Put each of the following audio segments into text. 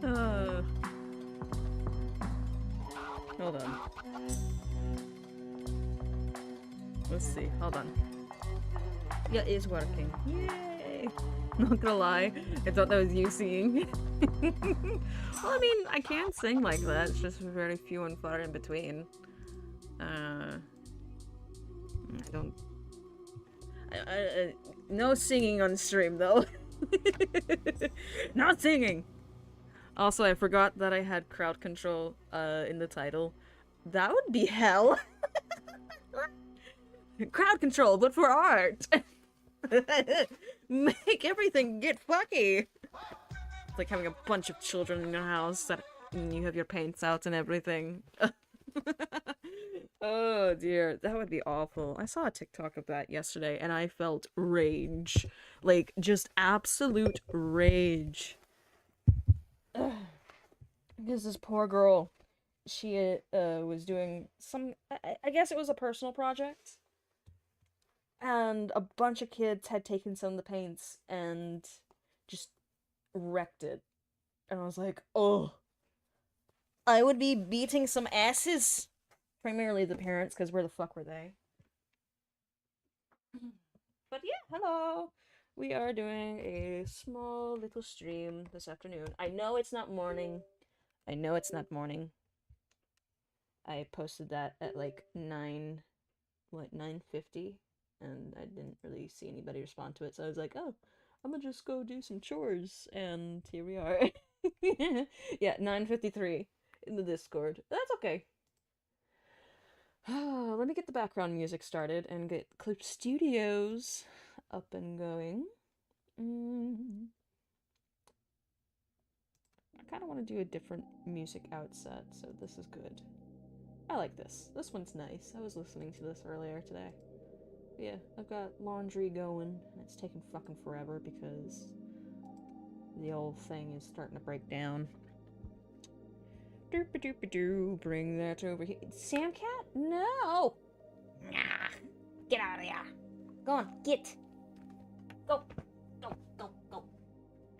uh, hold on. Let's see. Hold on. Yeah, it is working. Yay! Not gonna lie, I thought that was you singing. Well, I mean, I can sing like that. It's just very few and far in between. I don't. No singing on stream though. Not singing. Also, I forgot that I had crowd control in the title. That would be hell. Crowd control, but for art. Make everything get fucky. It's like having a bunch of children in your house that you have your paints out and everything. Oh dear, that would be awful. I saw a TikTok of that yesterday and I felt rage. Like, just absolute rage. Because this poor girl, she was doing some, I guess it was a personal project. And a bunch of kids had taken some of the paints and just wrecked it. And I was like, oh, I would be beating some asses. Primarily the parents, because where the fuck were they? But yeah, hello! We are doing a small little stream this afternoon. I know it's not morning. I know it's not morning. I posted that at like 9:50? And I didn't really see anybody respond to it, so I was like, oh, I'm gonna just go do some chores, and here we are. Yeah, 9:53 in the Discord. That's okay. Let me get the background music started and get Clip Studios up and going. I kind of want to do a different music outset, so this is good. I like this. This one's nice. I was listening to this earlier today. Yeah, I've got laundry going, and it's taking fucking forever because the old thing is starting to break down. Doop-a-doop-a-doo, bring that over here. Sam Cat? No! Nah, get out of here. Go on, get. Go, go, go, go.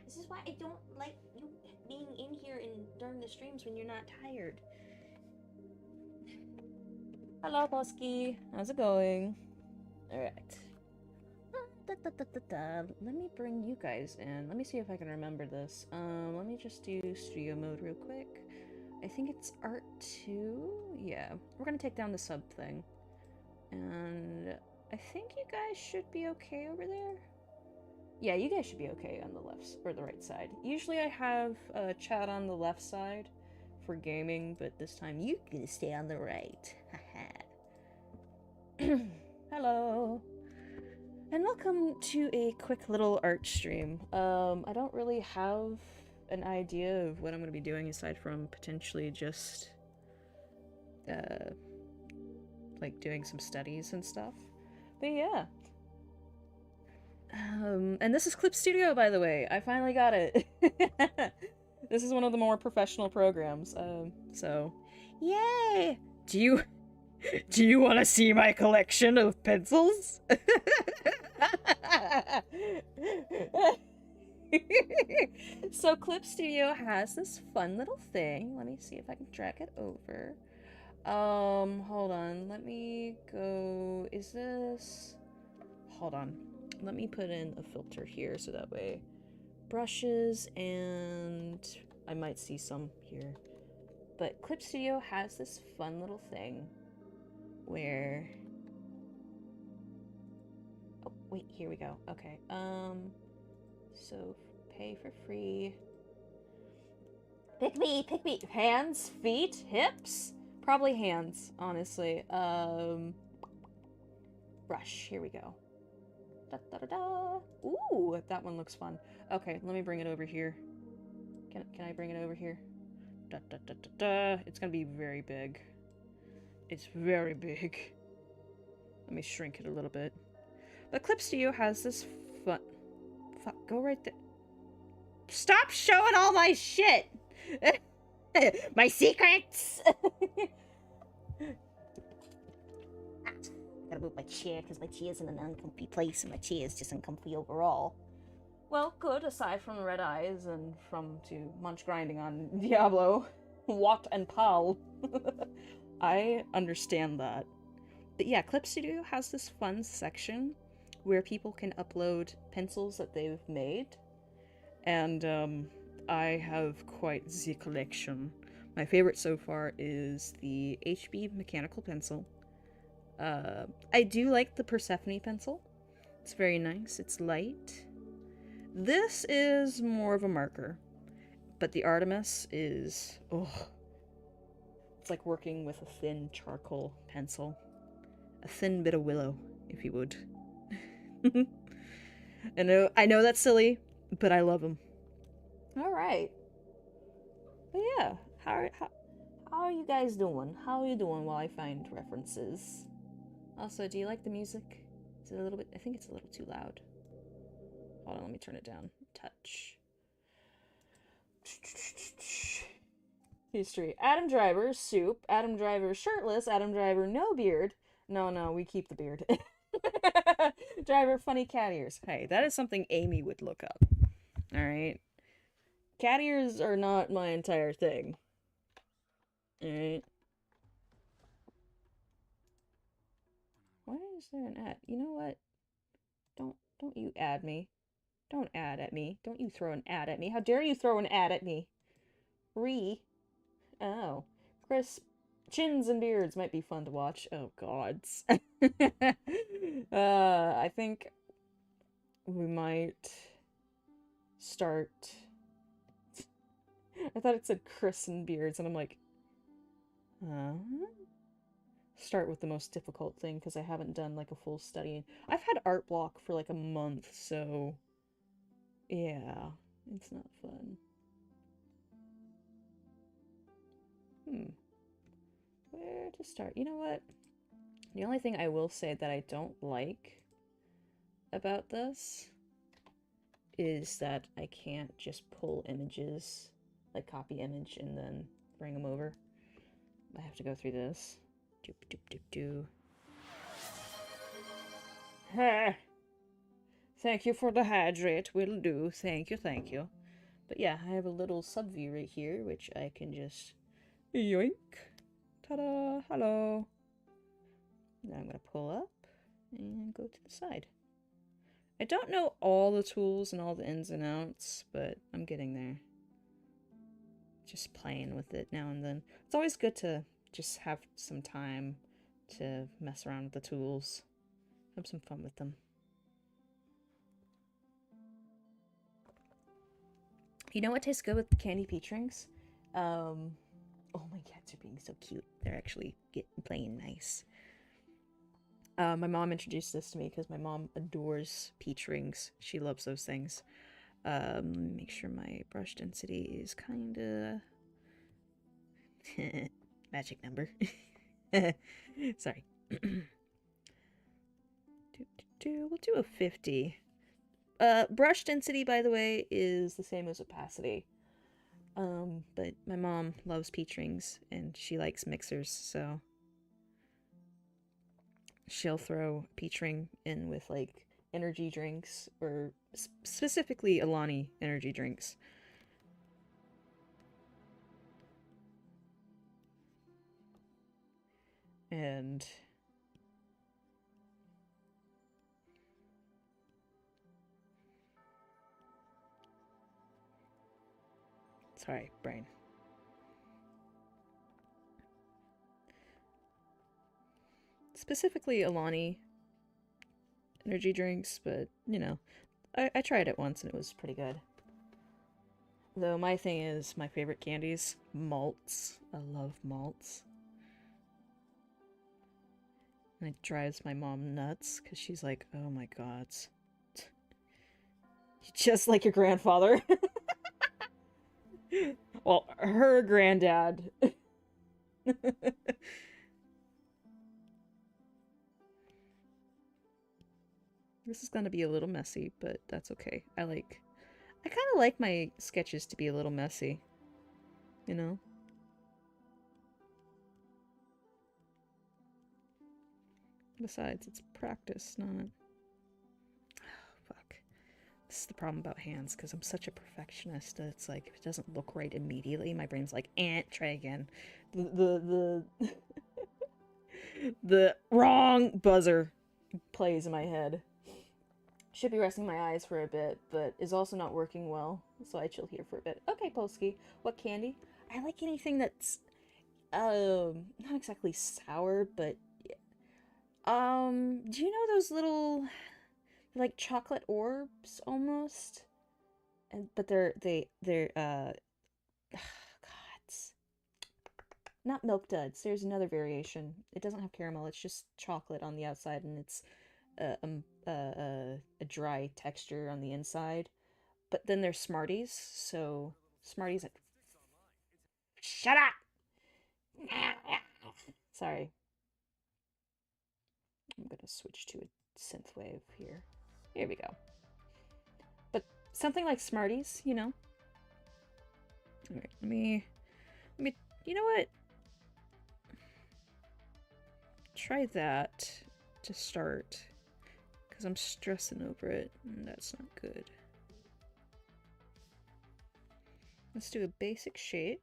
This is why I don't like you being in here and during the streams when you're not tired. Hello, Bosky. How's it going? Alright. Let me bring you guys in. Let me see if I can remember this. Let me just do studio mode real quick. I think it's art 2? Yeah. We're gonna take down the sub thing. And I think you guys should be okay over there. Yeah, you guys should be okay on the left or the right side. Usually I have chat on the left side for gaming, but this time you can stay on the right. Haha. Hello. And welcome to a quick little art stream. I don't really have an idea of what I'm going to be doing aside from potentially just, like doing some studies and stuff. But yeah. And this is Clip Studio, by the way. I finally got it. This is one of the more professional programs. So, yay! Do you want to see my collection of pencils? So Clip Studio has this fun little thing. Let me see if I can drag it over. Hold on. Let me go. Is this? Hold on. Let me put in a filter here so that way brushes, and I might see some here. But Clip Studio has this fun little thing where, oh wait, here we go. Okay. So pay for free. Pick me. Hands, feet, hips? Probably hands, honestly. Brush, here we go. Da, da, da, da. Ooh, that one looks fun. Okay, let me bring it over here. Can I bring it over here? Da, da, da, da, da. It's gonna be very big. It's very big. Let me shrink it a little bit. But Clip Studio has this fun... Fuck, go right there. Stop showing all my shit! My secrets! Gotta move my chair because my chair's in an uncomfy place and my chair is just uncomfy overall. Well, good, aside from the red eyes and from to munch grinding on Diablo, Wat and Pal. I understand that. But yeah, Clip Studio has this fun section where people can upload pencils that they've made. And I have quite the collection. My favorite so far is the HB mechanical pencil. I do like the Persephone pencil. It's very nice. It's light. This is more of a marker, but the Artemis is, oh, it's like working with a thin charcoal pencil. A thin bit of willow, if you would. I know that's silly, but I love them. Alright. But yeah, how are you guys doing? How are you doing while I find references? Also, do you like the music? Is it a little bit... I think it's a little too loud. Hold on, let me turn it down. Touch. History. Adam Driver, soup. Adam Driver, shirtless. Adam Driver, no beard. No, we keep the beard. Driver, funny cat ears. Hey, that is something Amy would look up. Alright? Cat ears are not my entire thing. Alright? Why is there an ad? You know what? Don't you add me. Don't ad at me. Don't you throw an ad at me. How dare you throw an ad at me? Oh. Chris, chins and beards might be fun to watch. Oh, gods. I think we might start... I thought it said Chris and beards, and I'm like... Start with the most difficult thing, because I haven't done, like, a full study. I've had art block for, like, a month, so... Yeah, it's not fun. Where to start? You know what? The only thing I will say that I don't like about this is that I can't just pull images, like copy image and then bring them over. I have to go through this. Doop doop doop doo. Thank you for the hydrate. Will do. Thank you. But yeah, I have a little sub view right here, which I can just yoink. Ta-da! Hello. Now I'm gonna pull up and go to the side. I don't know all the tools and all the ins and outs, but I'm getting there. Just playing with it now and then. It's always good to just have some time to mess around with the tools. Have some fun with them. You know what tastes good with candy peach rings? Oh, my cats are being so cute. They're actually playing nice. My mom introduced this to me because my mom adores peach rings. She loves those things. Make sure my brush density is kinda magic number. Sorry. We'll do a 50. Brush density, by the way, is the same as opacity. But my mom loves peach rings and she likes mixers, so she'll throw peach ring in with like energy drinks or specifically Alani energy drinks. And sorry, brain. Specifically Alani energy drinks, but you know, I tried it once and it was pretty good. Though my thing is my favorite candies, malts. I love malts. And it drives my mom nuts because she's like, oh my god. Just like your grandfather. Well, her granddad. This is gonna be a little messy, but that's okay. I kind of like my sketches to be a little messy. You know? Besides, it's practice, not... Fuck. This is the problem about hands, because I'm such a perfectionist that it's like, if it doesn't look right immediately, my brain's like, try again. The wrong buzzer plays in my head. Should be resting my eyes for a bit, but is also not working well, so I chill here for a bit. Okay, Polsky, what candy? I like anything that's, not exactly sour, but, do you know those little, like, chocolate orbs, almost? And, but they're, God, not milk duds. There's another variation. It doesn't have caramel, it's just chocolate on the outside, and it's a dry texture on the inside. But then there's Smarties, so Smarties. Shut up! Sorry. I'm gonna switch to a synthwave here. Here we go. But something like Smarties, you know. Alright, let me. You know what? Try that to start. Because I'm stressing over it, and that's not good. Let's do a basic shape.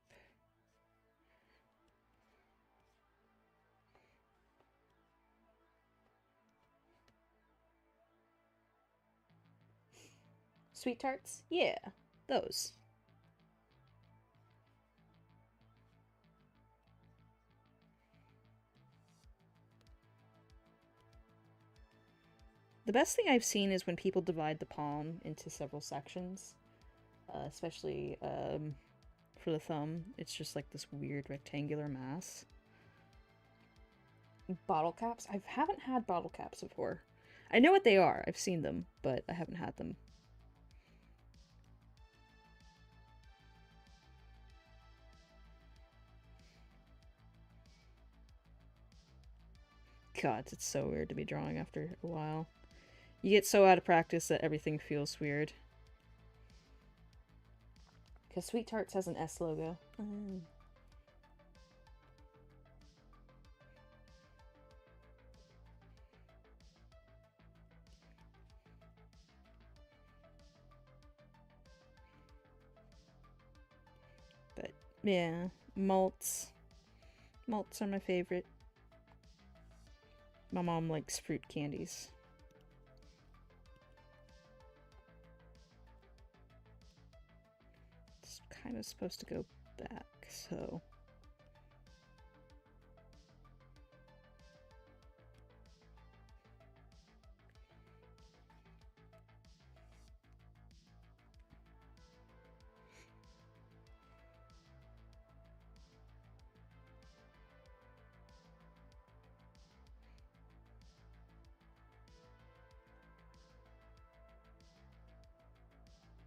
Sweet tarts? Yeah, those. The best thing I've seen is when people divide the palm into several sections, especially for the thumb. It's just like this weird rectangular mass. Bottle caps? I haven't had bottle caps before. I know what they are. I've seen them, but I haven't had them. God, it's so weird to be drawing after a while. You get so out of practice that everything feels weird. Because Sweet Tarts has an S logo. But yeah, malts. Malts are my favorite. My mom likes fruit candies. It's kind of supposed to go back, so...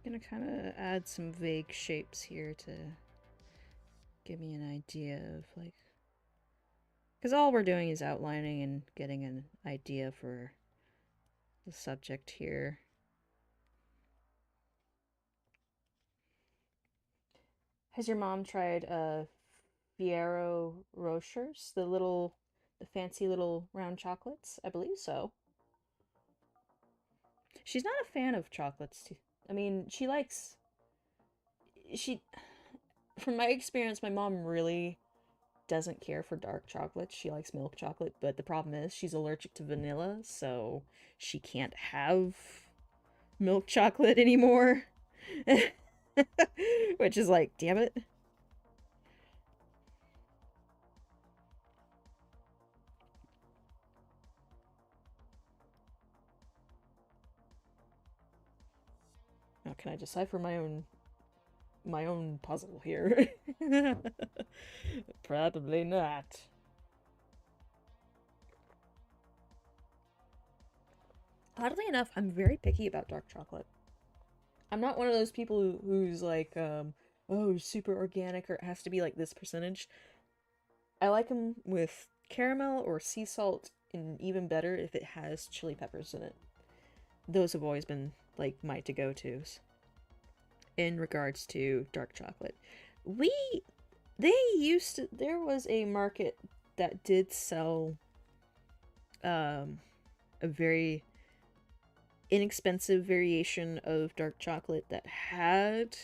Gonna kind of add some vague shapes here to give me an idea of like, because all we're doing is outlining and getting an idea for the subject here. Has your mom tried Fiero Rochers, the fancy little round chocolates? I believe so. She's not a fan of chocolates. I mean, she from my experience, my mom really doesn't care for dark chocolate. She likes milk chocolate, but the problem is she's allergic to vanilla, so she can't have milk chocolate anymore. Which is like, damn it. Now, can I decipher my own puzzle here? Probably not. Oddly enough, I'm very picky about dark chocolate. I'm not one of those people who's like, oh, super organic or it has to be like this percentage. I like them with caramel or sea salt, and even better if it has chili peppers in it. Those have always been like my to-go tos in regards to dark chocolate. We they used to there was a market that did sell a very inexpensive variation of dark chocolate that had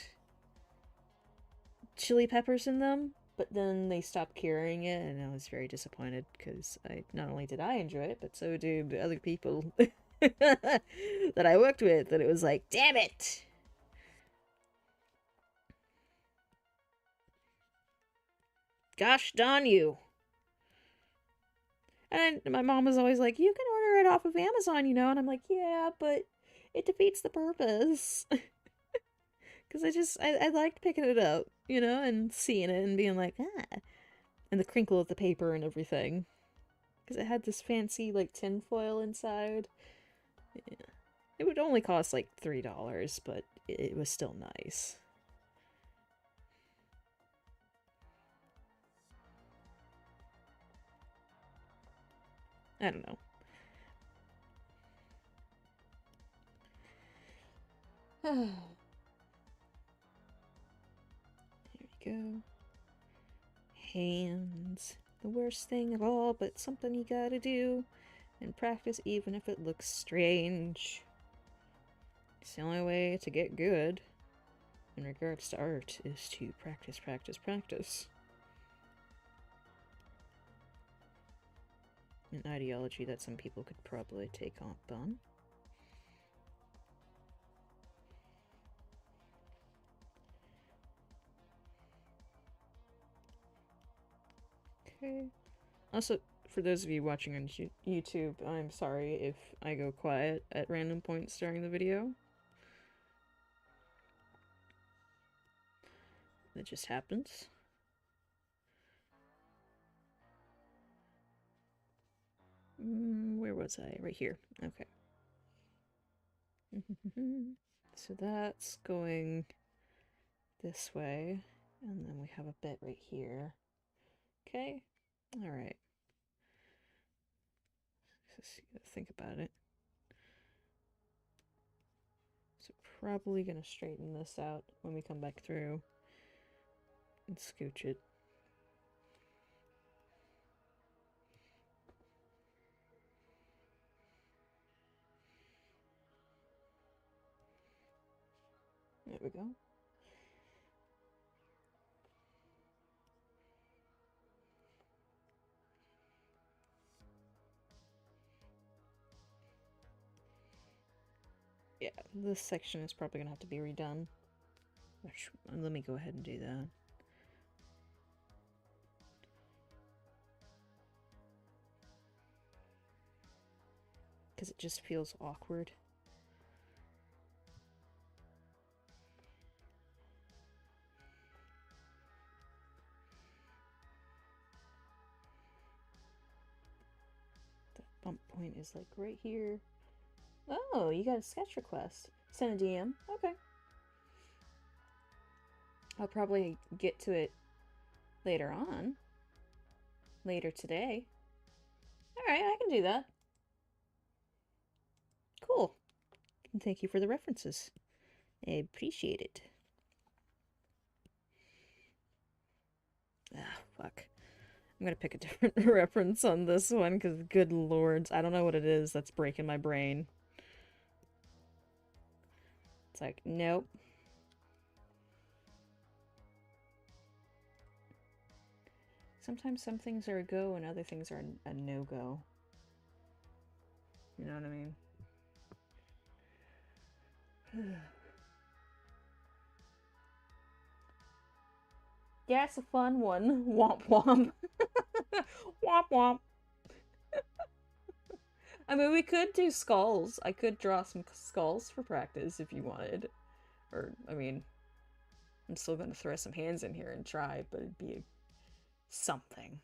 chili peppers in them, but then they stopped carrying it, and I was very disappointed because I not only did I enjoy it, but so did other people that I worked with. That it was like, damn it! Gosh darn you! And my mom was always like, you can order it off of Amazon, you know? And I'm like, yeah, but it defeats the purpose. Because I liked picking it up, you know, and seeing it and being like, ah. And the crinkle of the paper and everything. Because it had this fancy, like, tin foil inside. Yeah. It would only cost, like, $3, but it was still nice. I don't know. There we go. Hands. The worst thing of all, but something you gotta do. And practice even if it looks strange. It's the only way to get good in regards to art is to practice, practice, practice. An ideology that some people could probably take up on. Okay. Also, for those of you watching on YouTube, I'm sorry if I go quiet at random points during the video. That just happens. Where was I? Right here. Okay. So that's going this way, and then we have a bit right here. Okay. All right. Just think about it. So probably gonna straighten this out when we come back through and scooch it. There we go. Yeah, this section is probably gonna have to be redone. Let me go ahead and do that. Because it just feels awkward. The bump point is like right here. Oh, you got a sketch request. Send a DM. Okay. I'll probably get to it later on. Later today. Alright, I can do that. Cool. Thank you for the references. I appreciate it. Ah, fuck. I'm gonna pick a different reference on this one, because good lords, I don't know what it is that's breaking my brain. It's like, nope. Sometimes some things are a go and other things are a no-go. You know what I mean? Yeah, it's a fun one. Womp womp. Womp womp. I mean, we could do skulls. I could draw some skulls for practice if you wanted. Or, I mean, I'm still gonna throw some hands in here and try, but it'd be something.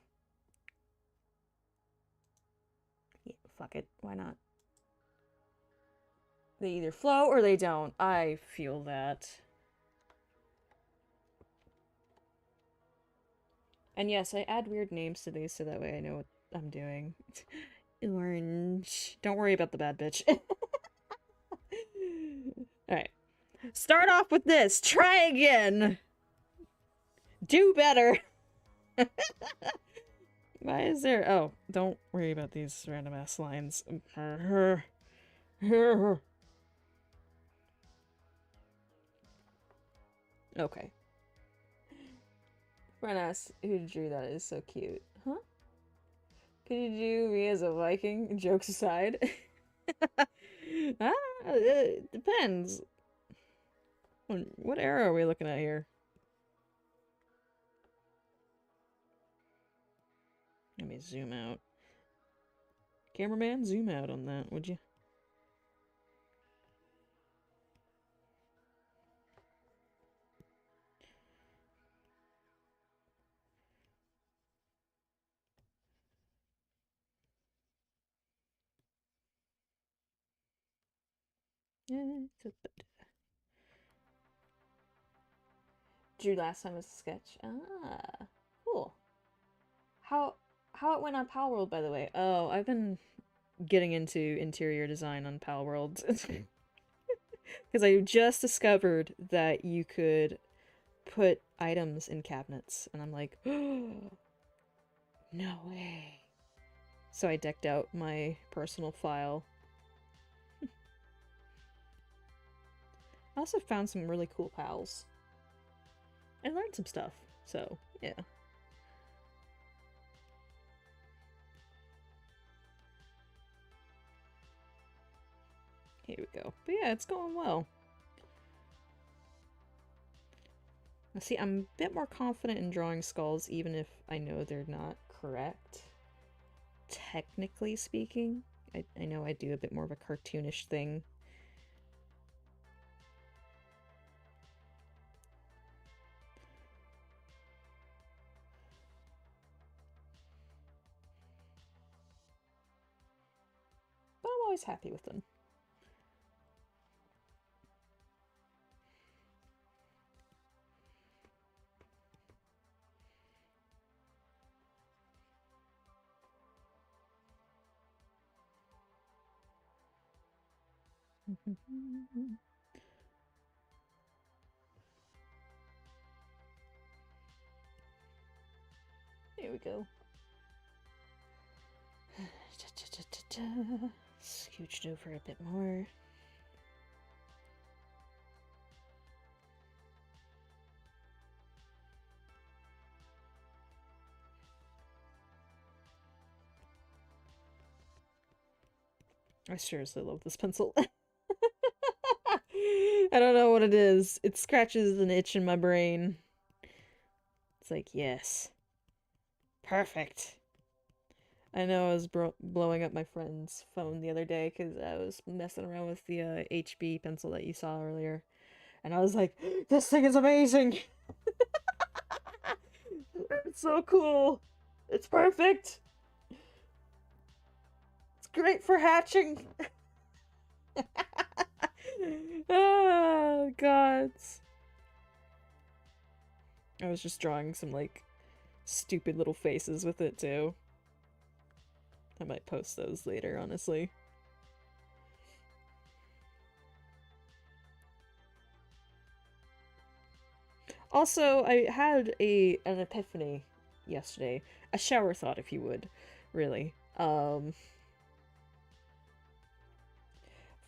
Yeah, fuck it. Why not? They either flow or they don't. I feel that. And yes, I add weird names to these so that way I know what I'm doing. Orange. Don't worry about the bad bitch. Alright. Start off with this. Try again. Do better. Why is there... Oh, don't worry about these random ass lines. Okay. Friend asks who drew that is so cute. Huh? Could you do me as a Viking? Jokes aside. It depends. What era are we looking at here? Let me zoom out. Cameraman, zoom out on that, would you? Drew last time as a sketch. Ah, cool. How it went on Palworld, by the way? Oh, I've been getting into interior design on Palworld. Because I just discovered that you could put items in cabinets, and I'm like, oh, no way. So I decked out my personal file. I also found some really cool pals. I learned some stuff, so yeah. Here we go. But yeah, it's going well. See, I'm a bit more confident in drawing skulls, even if I know they're not correct. Technically speaking, I know I do a bit more of a cartoonish thing. But I'm always happy with them. Here we go. Scooched over a bit more. I seriously love this pencil. I don't know what it is. It scratches an itch in my brain. It's like, yes. Perfect. I know I was blowing up my friend's phone the other day because I was messing around with the HB pencil that you saw earlier. And I was like, this thing is amazing! It's so cool! It's perfect! It's great for hatching! Oh, God. I was just drawing some, like, stupid little faces with it, too. I might post those later, honestly. Also, I had an epiphany yesterday. A shower thought, if you would, really. For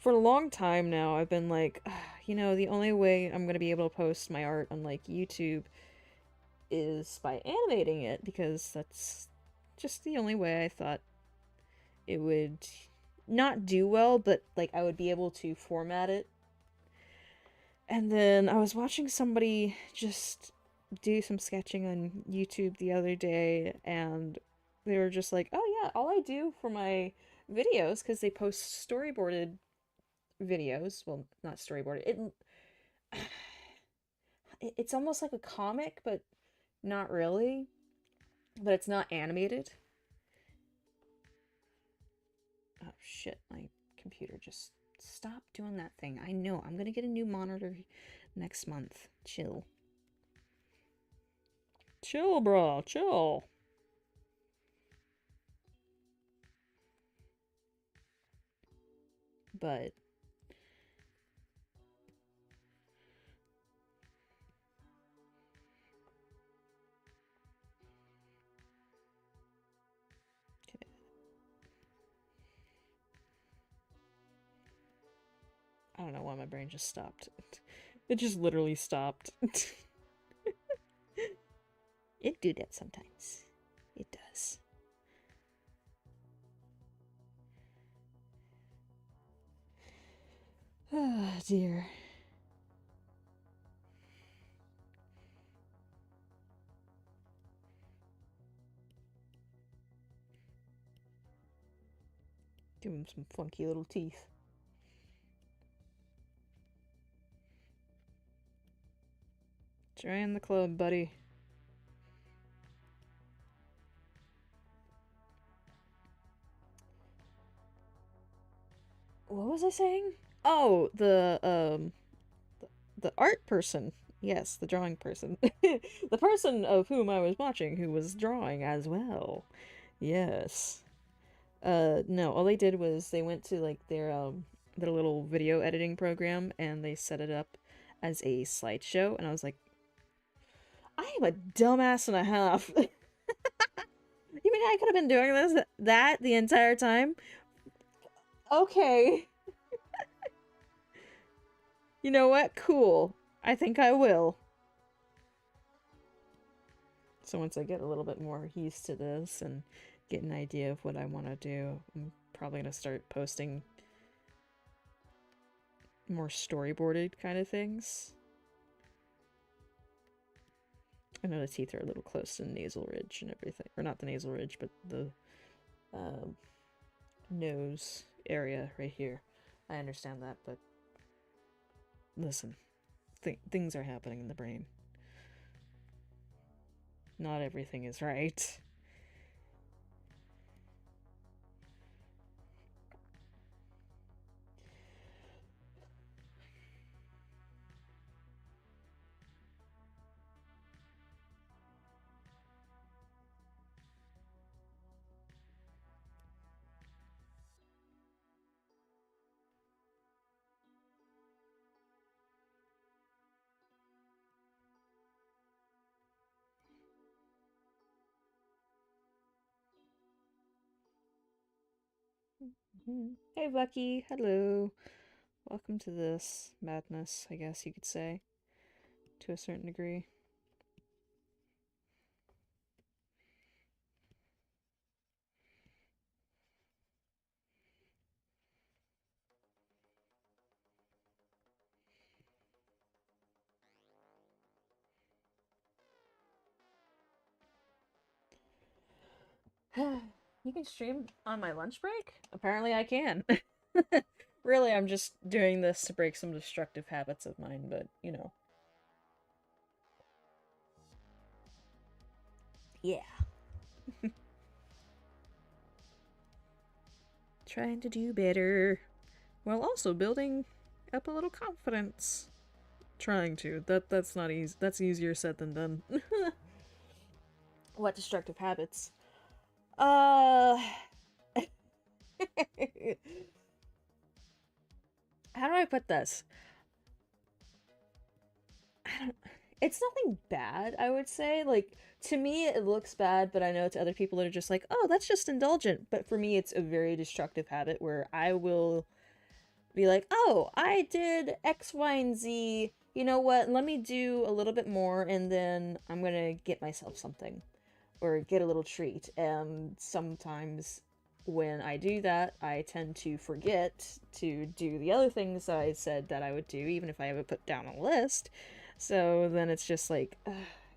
a long time now, I've been like, you know, the only way I'm gonna be able to post my art on, like, YouTube is by animating it, because that's just the only way I thought it would not do well, but, like, I would be able to format it. And then I was watching somebody just do some sketching on YouTube the other day, and they were just like, oh yeah, all I do for my videos, because they post storyboarded videos, well, not storyboarded, it's almost like a comic, but not really, but it's not animated. Oh shit, my computer just stop doing that thing. I know, I'm gonna get a new monitor next month. Chill. Chill, bro, chill. But I don't know why my brain just stopped. It just literally stopped. It do that sometimes. It does. Ah, dear. Give him some funky little teeth. Join the club, buddy. What was I saying? Oh, the art person. Yes, the drawing person. The person of whom I was watching who was drawing as well. Yes. No, all they did was they went to like their little video editing program, and they set it up as a slideshow, and I was like, I am a dumbass and a half. You mean I could have been doing that the entire time? Okay. You know what? Cool. I think I will. So once I get a little bit more used to this and get an idea of what I want to do, I'm probably going to start posting more storyboarded kind of things. I know the teeth are a little close to the nasal ridge and everything. Or not the nasal ridge, but the nose area right here. I understand that, but listen, things are happening in the brain. Not everything is right. Hey, Bucky. Hello. Welcome to this madness, I guess you could say, to a certain degree. You can stream on my lunch break? Apparently I can. Really, I'm just doing this to break some destructive habits of mine, but, you know. Yeah. Trying to do better, while also building up a little confidence. Trying to. That's not easy. That's easier said than done. What destructive habits? Uh How do I put this? I don't It's nothing bad, I would say. Like to me it looks bad, but I know to other people that are just like, "Oh, that's just indulgent." But for me it's a very destructive habit where I will be like, "Oh, I did X, Y, and Z. You know what? Let me do a little bit more and then I'm going to get myself something or get a little treat." And sometimes when I do that, I tend to forget to do the other things that I said that I would do, even if I have it put down a list. So then it's just like,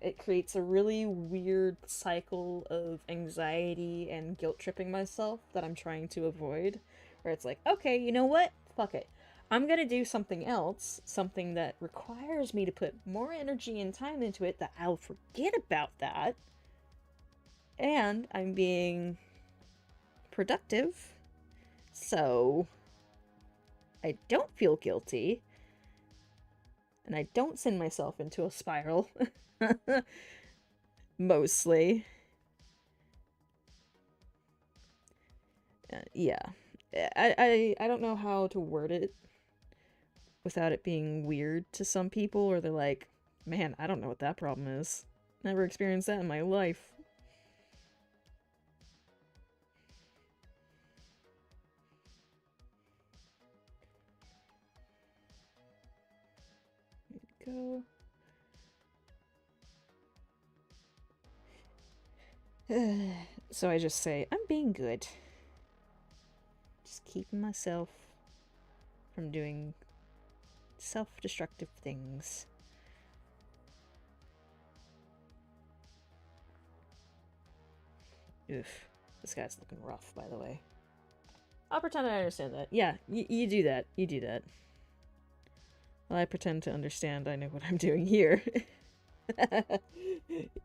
it creates a really weird cycle of anxiety and guilt tripping myself that I'm trying to avoid. Where it's like, okay, you know what? Fuck it. I'm gonna do something else, something that requires me to put more energy and time into it, that I'll forget about that, and I'm being productive, so I don't feel guilty, and I don't send myself into a spiral. Mostly. Yeah. I don't know how to word it without it being weird to some people, or they're like, man, I don't know what that problem is. Never experienced that in my life. Go. So I just say, I'm being good. Just keeping myself from doing self-destructive things. Oof. This guy's looking rough, by the way. I'll pretend I understand that. Yeah, you do that. You do that. Well, I pretend to understand I know what I'm doing here.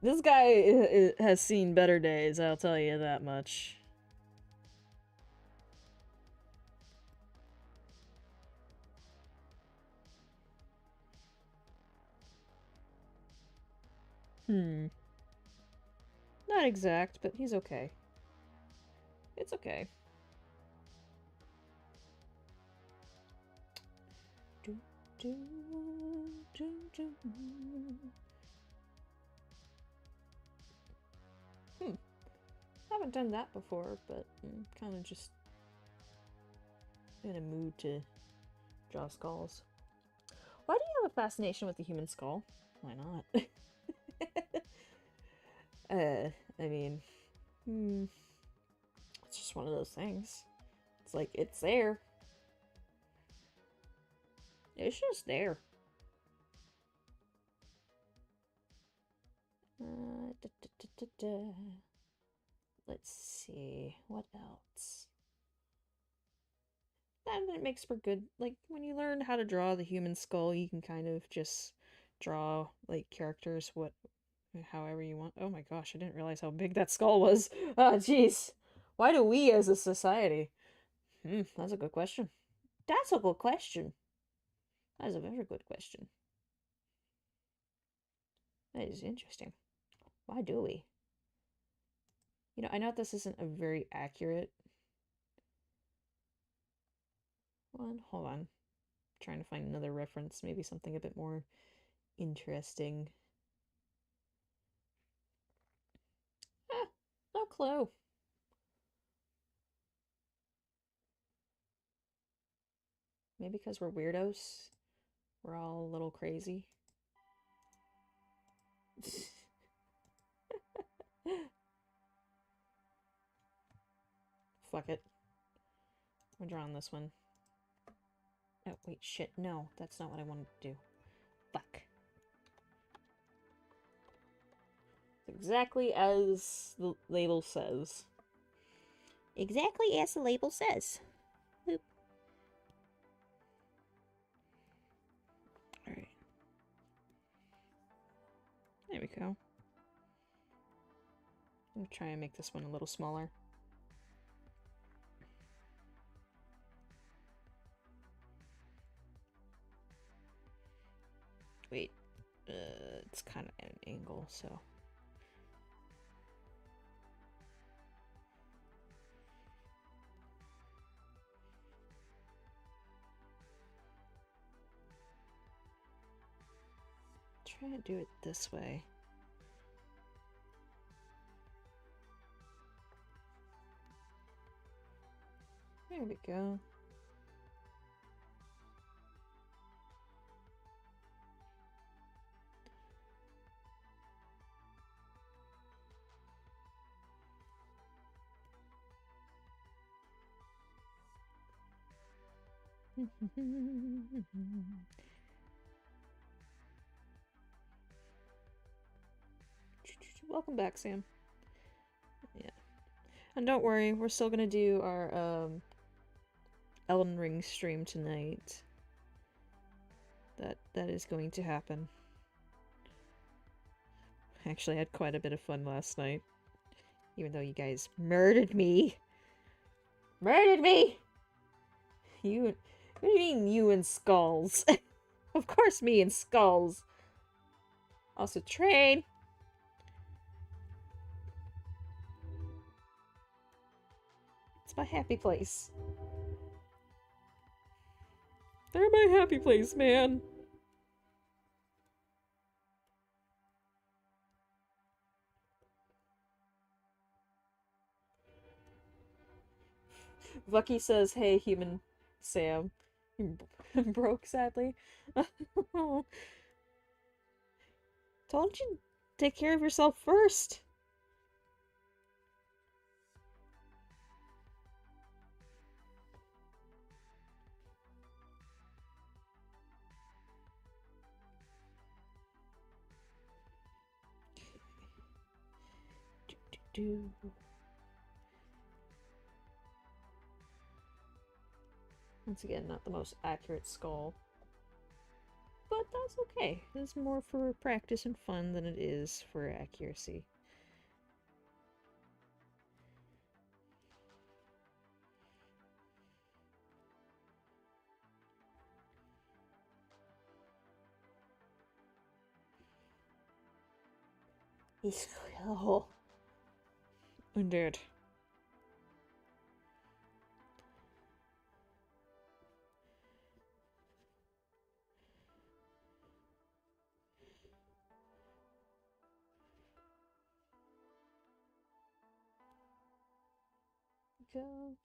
This guy has seen better days, I'll tell you that much. Not exact, but he's okay. It's okay. Haven't done that before, but I'm kind of just in a mood to draw skulls. Why do you have a fascination with the human skull? Why not? I mean, it's just one of those things. It's like, it's there. It's just there. Let's see, what else? And it makes for good, like, when you learn how to draw the human skull, you can kind of just draw, like, characters however you want. Oh my gosh, I didn't realize how big that skull was. Ah, jeez. Why do we as a society? That's a good question. That's a good question. That is a very good question. That is interesting. Why do we? You know, I know this isn't a very accurate one. Hold on. I'm trying to find another reference, maybe something a bit more interesting. Ah, no clue. Maybe because we're weirdos. We're all a little crazy. Fuck it. I'm drawing this one. Oh, wait, shit. No, that's not what I wanted to do. Fuck. Exactly as the label says. Exactly as the label says. Boop. Alright. There we go. I'm gonna try and make this one a little smaller. it's kind of at an angle, so. Try to do it this way. There we go. Welcome back, Sam. Yeah. And don't worry, we're still gonna do our Elden Ring stream tonight. That is going to happen. Actually, I had quite a bit of fun last night. Even though you guys murdered me. Murdered me! What do you mean, you and Skulls? Of course me and Skulls. Also, train! It's my happy place. They're my happy place, man. Vucky says, hey, human Sam. Broke, sadly. Told you take care of yourself first. Once again, not the most accurate skull. But that's okay. It's more for practice and fun than it is for accuracy. Oh. Indeed. Go.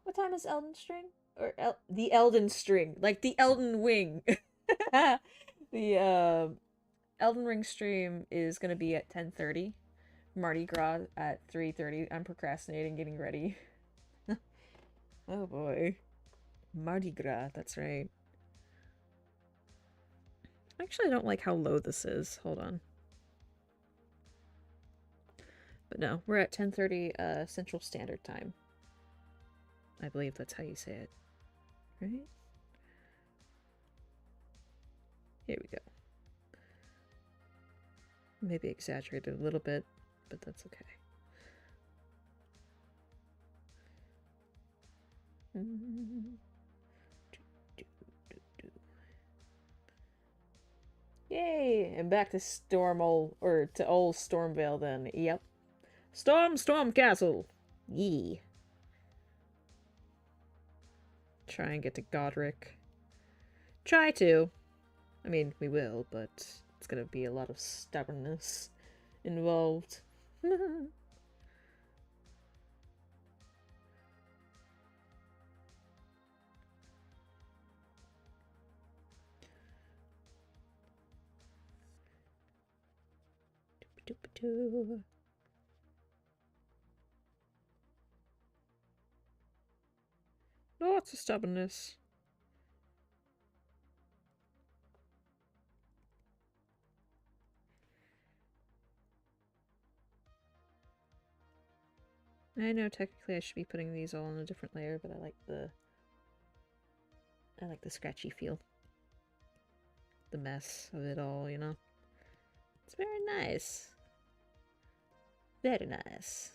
What time is Elden String? Or the Elden String, like the Elden Wing. The Elden Ring stream is gonna be at 10:30. Mardi Gras at 3:30. I'm procrastinating getting ready. Oh boy. Mardi Gras, that's right. Actually, I don't like how low this is. Hold on. But no, we're at 10:30 Central Standard Time. I believe that's how you say it. Right? Here we go. Maybe exaggerated a little bit, but that's okay. Yay! And back to to old Stormvale then. Yep. Storm Castle! Yee. Try and get to Godric. Try to. I mean, we will, but it's gonna be a lot of stubbornness involved. Lots of stubbornness. I know technically I should be putting these all on a different layer, but I like the scratchy feel. the mess of it all, you know? It's very nice. Very nice.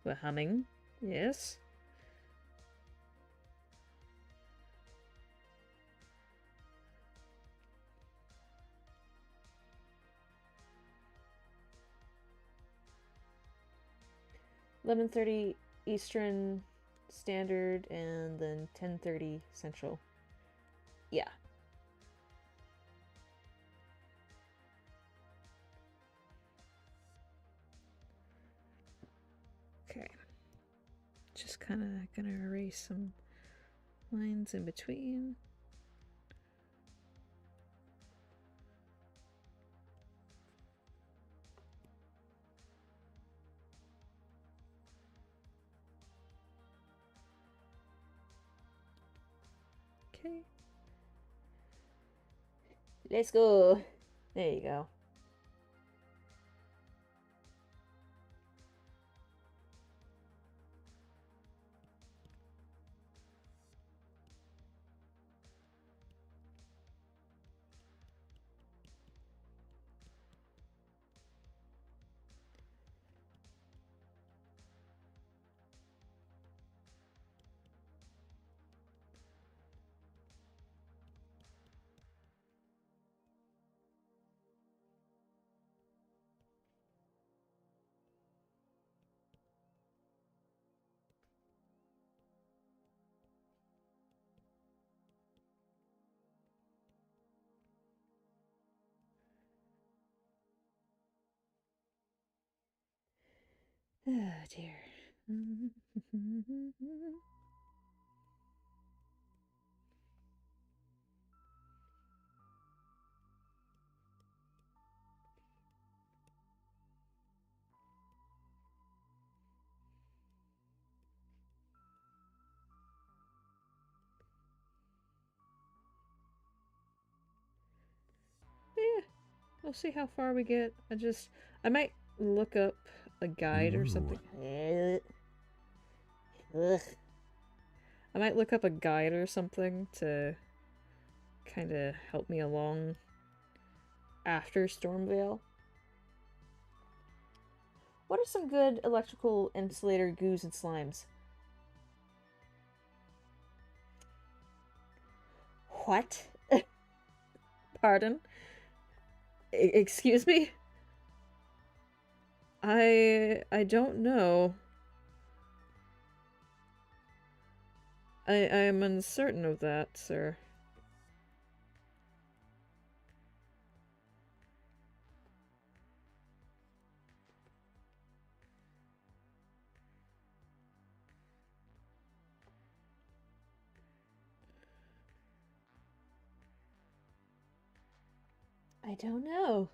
We're humming. Yes. $11:30 Eastern Standard and then 10:30 Central. Yeah. Okay. Just kind of gonna erase some lines in between. Okay. Let's go. There you go. Oh dear. Yeah, we'll see how far we get. I might look up a guide or something. Ugh. I might look up a guide or something to kind of help me along after Stormveil. What are some good electrical insulator goos and slimes? What? Pardon? Excuse me? I don't know. I am uncertain of that, sir. I don't know.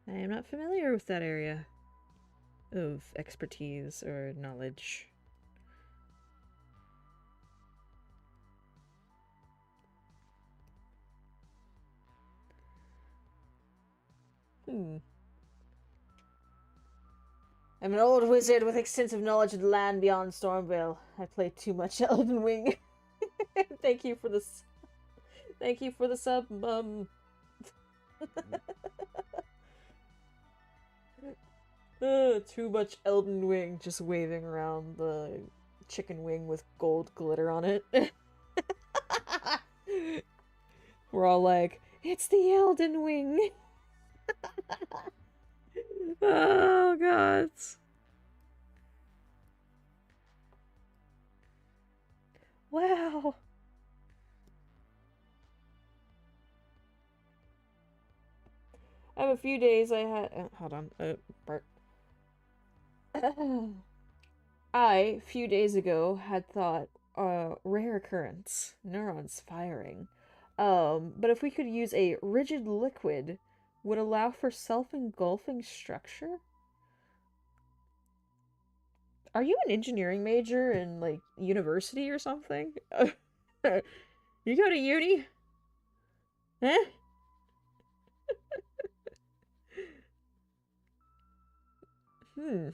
I am not familiar with that area of expertise or knowledge. I'm an old wizard with extensive knowledge of the land beyond Stormvale. I play too much Elden Ring. Thank you for this. Thank you for the sub, too much Elden Ring just waving around the chicken wing with gold glitter on it. We're all like, it's the Elden Wing! Oh, God. Wow. I have a few days I had... hold on. Bart. I, few days ago, had thought, rare occurrence. Neurons firing. But if we could use a rigid liquid, would allow for self-engulfing structure? Are you an engineering major in, like, university or something? You go to uni? Eh? Hmm.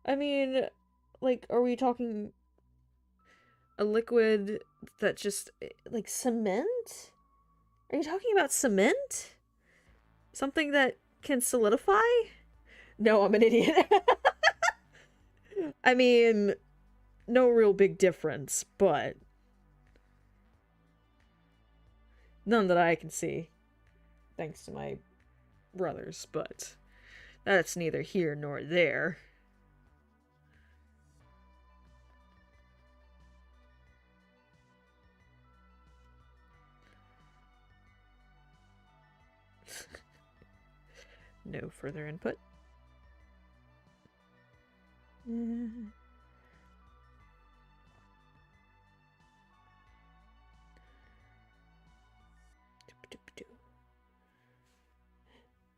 I mean, like, are we talking a liquid that just, like, cement? Are you talking about cement? Something that can solidify? No, I'm an idiot. I mean, no real big difference, but none that I can see, thanks to my brothers, but that's neither here nor there. No further input.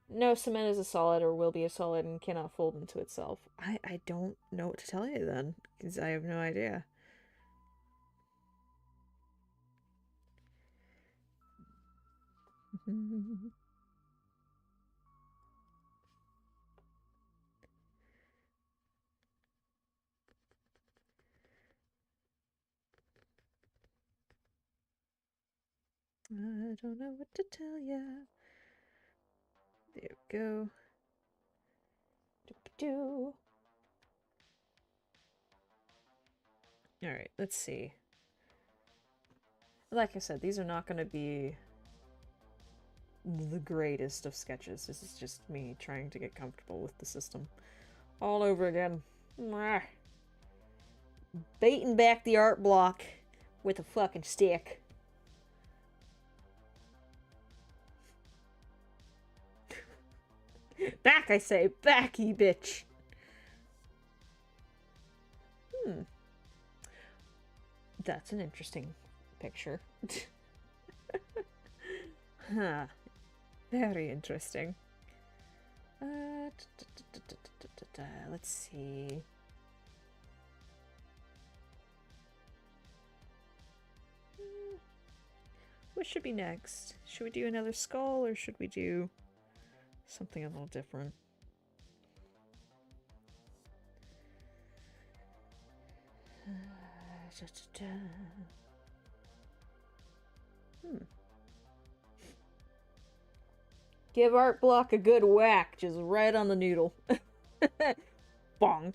No, cement is a solid or will be a solid and cannot fold into itself. I don't know what to tell you then, because I have no idea. I don't know what to tell ya. There we go. Do. Alright, let's see. Like I said, these are not going to be the greatest of sketches. This is just me trying to get comfortable with the system. All over again. Baiting back the art block with a fucking stick. Back, I say. Back, ye bitch. That's an interesting picture. Huh. Very interesting. Let's see. What should be next? Should we do another skull or should we do something a little different? Give art block a good whack, just right on the noodle. Bonk.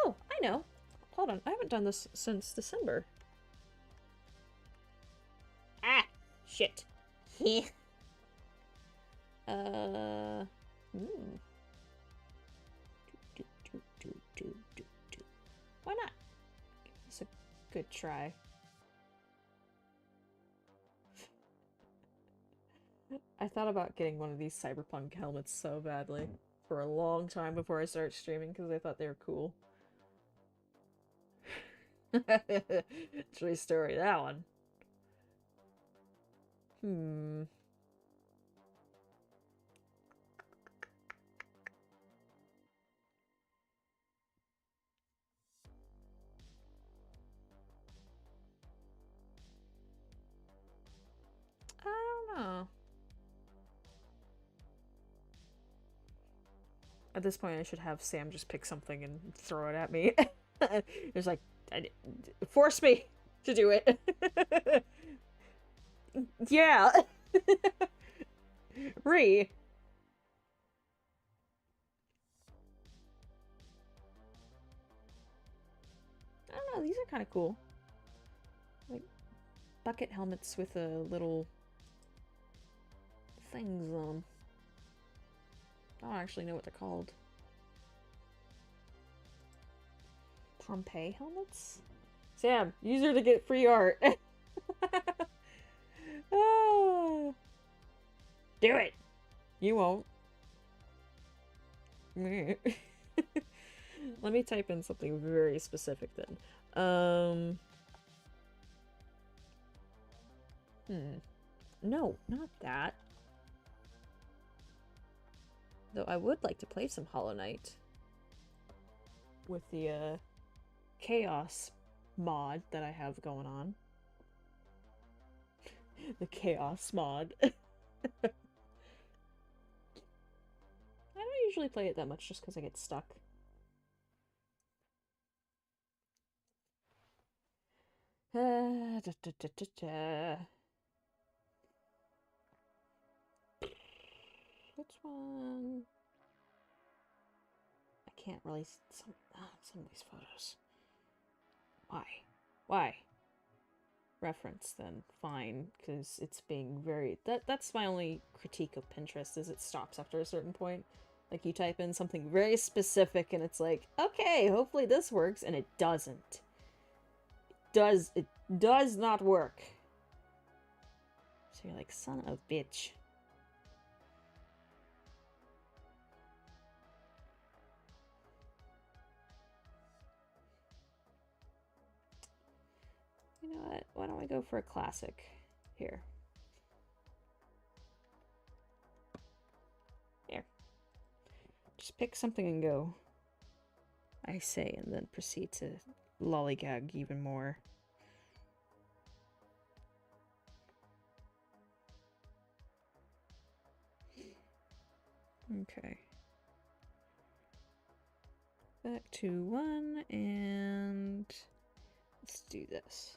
Oh, I know. Hold on, I haven't done this since December. Ah, shit. Why not? It's a good try. I thought about getting one of these cyberpunk helmets so badly for a long time before I started streaming because I thought they were cool. True story, that one. I don't know. At this point, I should have Sam just pick something and throw it at me. It's like, force me to do it. Yeah. Re. I don't know, these are kind of cool. Like, bucket helmets with a little things on them. I don't actually know what they're called. Pompeii helmets? Sam, use her to get free art. Oh. Do it! You won't. Let me type in something very specific then. No, not that. Though I would like to play some Hollow Knight with the Chaos mod that I have going on. The Chaos mod. I don't usually play it that much just because I get stuck. Which one? I can't really some of these photos. Why? Why? Reference then fine, because it's being very that's my only critique of Pinterest is it stops after a certain point. Like you type in something very specific and it's like, okay, hopefully this works, and it doesn't. It does not work. So you're like, son of a bitch. You know what? Why don't we go for a classic here? Here. Just pick something and go. I say, and then proceed to lollygag even more. Okay. Back to 1, and let's do this.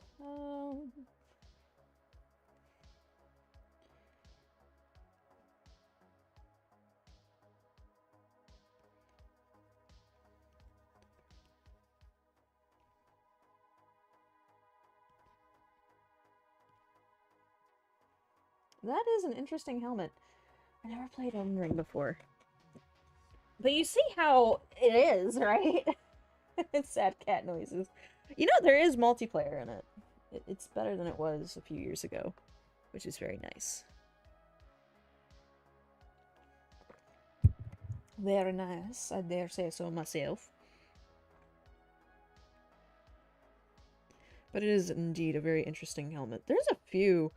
That is an interesting helmet. I never played Elden Ring before. But you see how it is, right? It's sad cat noises. You know, there is multiplayer in it. It's better than it was a few years ago, which is very nice. Very nice, I dare say so myself. But it is indeed a very interesting helmet. There's a few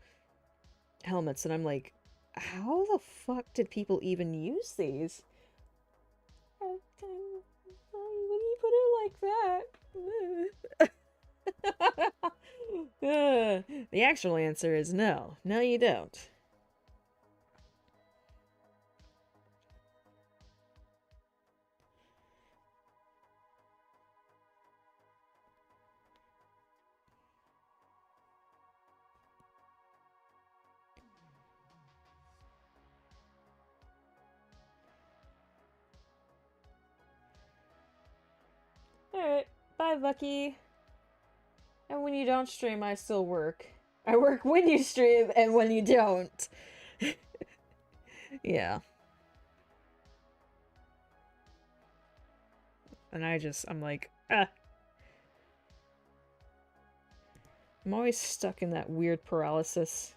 helmets that I'm like, how the fuck did people even use these? When you put it like that. The actual answer is no. No, you don't. Alright, bye, Bucky. And when you don't stream, I still work. I work when you stream and when you don't. Yeah. And I'm like, ah. I'm always stuck in that weird paralysis.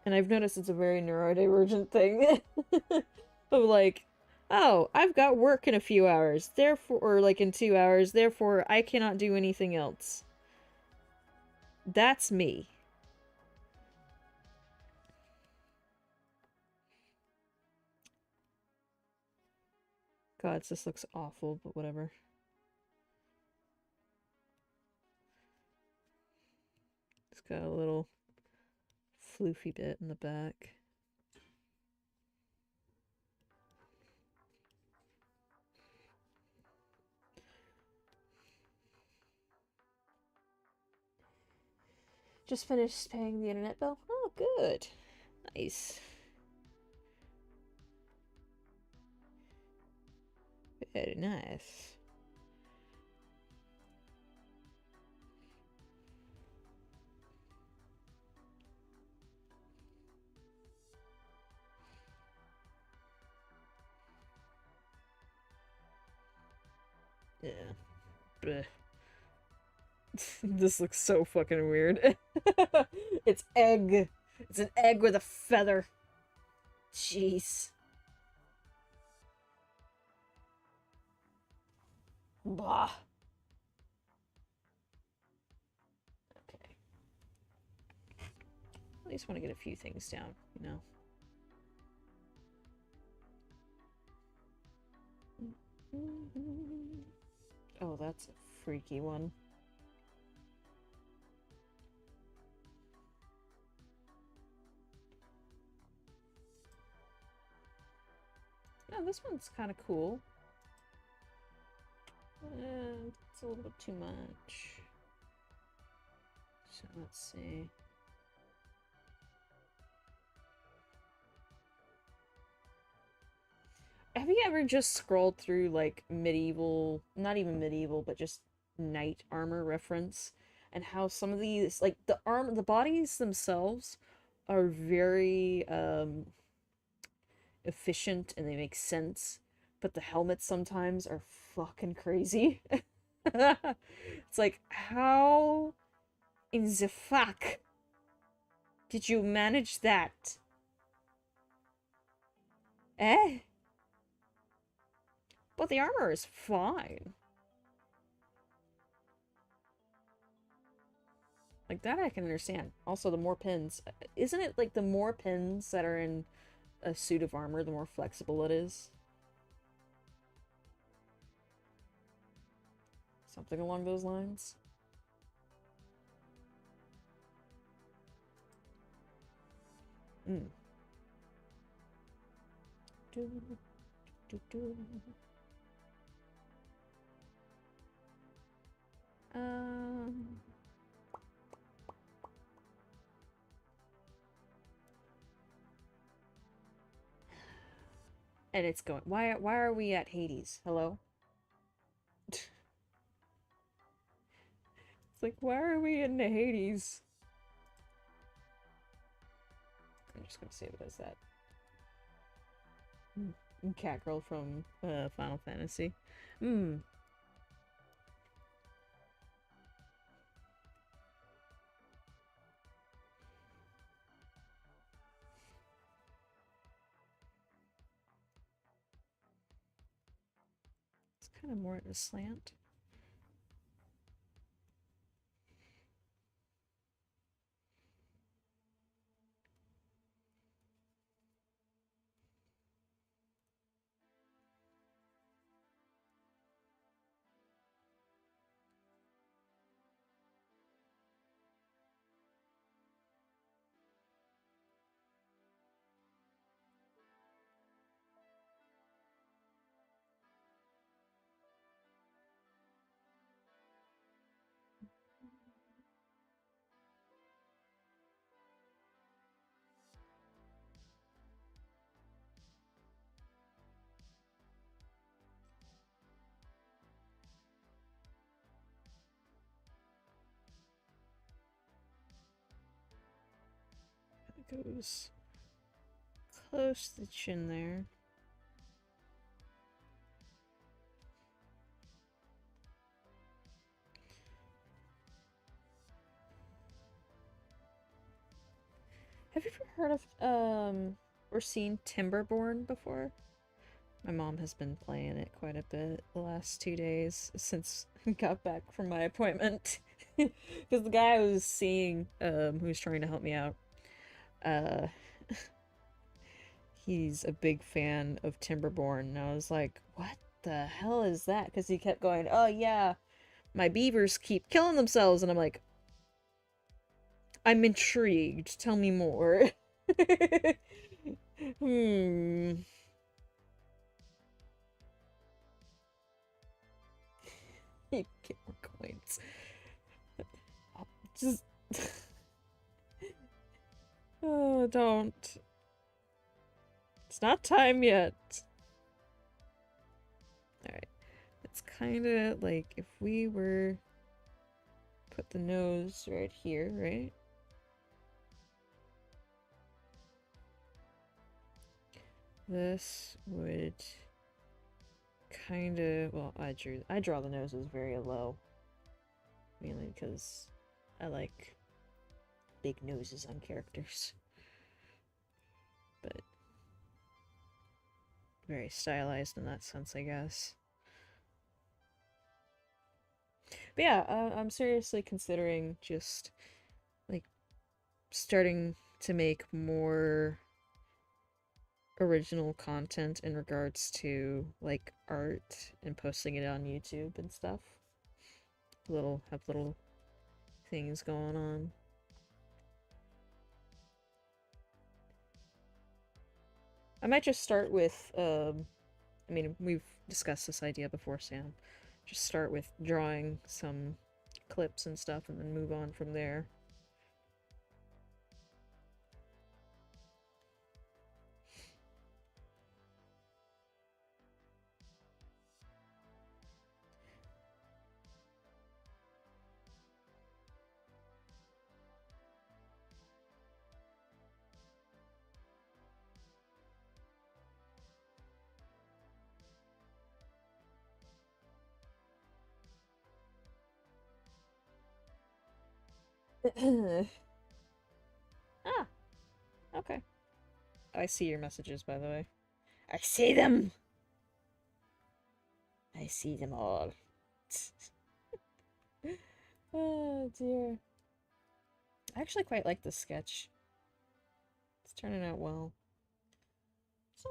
And I've noticed it's a very neurodivergent thing. Of like, oh, I've got work in a few hours, therefore, or like in 2 hours, therefore I cannot do anything else. That's me. God, this looks awful, but whatever. It's got a little floofy bit in the back. Just finished paying the internet bill. Oh, good. Nice. Very nice. Yeah. Blech. This looks so fucking weird. It's egg. It's an egg with a feather. Jeez. Blah. Okay. At least want to get a few things down, you know? that's a freaky one. Oh, this one's kind of cool. It's a little bit too much. So let's see. Have you ever just scrolled through like medieval, not even medieval, but just knight armor reference, and how some of these, like the bodies themselves are very efficient and they make sense, but the helmets sometimes are fucking crazy. It's like, how in the fuck did you manage that? Eh? But the armor is fine. Like, that I can understand. Also, the more pins. Isn't it like the more pins that are in a suit of armor, the more flexible it is? Something along those lines? Hmm. Do, do, do. Um... And it's going. Why are we at Hades? Hello? It's like, why are we in the Hades? I'm just gonna see if it does that. Catgirl from Final Fantasy. Hmm. It's kind of more at a slant. It goes close to the chin there. Have you ever heard of or seen Timberborn before? My mom has been playing it quite a bit the last 2 days since I got back from my appointment. Because the guy I was seeing, who's trying to help me out, uh, he's a big fan of Timberborn, and I was like, what the hell is that? Because he kept going, oh yeah, my beavers keep killing themselves, and I'm like, I'm intrigued, tell me more. Hmm. You get more coins. Just... oh, don't. It's not time yet. Alright. It's kind of like if we were... put the nose right here, right? This would kind of... well, I draw the noses very low. Mainly because I like big noses on characters. But very stylized in that sense, I guess. But yeah, I'm seriously considering just like starting to make more original content in regards to like art and posting it on YouTube and stuff. have little things going on. I might just start with, I mean, we've discussed this idea before, Sam. Just start with drawing some clips and stuff and then move on from there. Ah, okay. I see your messages, by the way. I see them! I see them all. Oh, dear. I actually quite like this sketch. It's turning out well. It's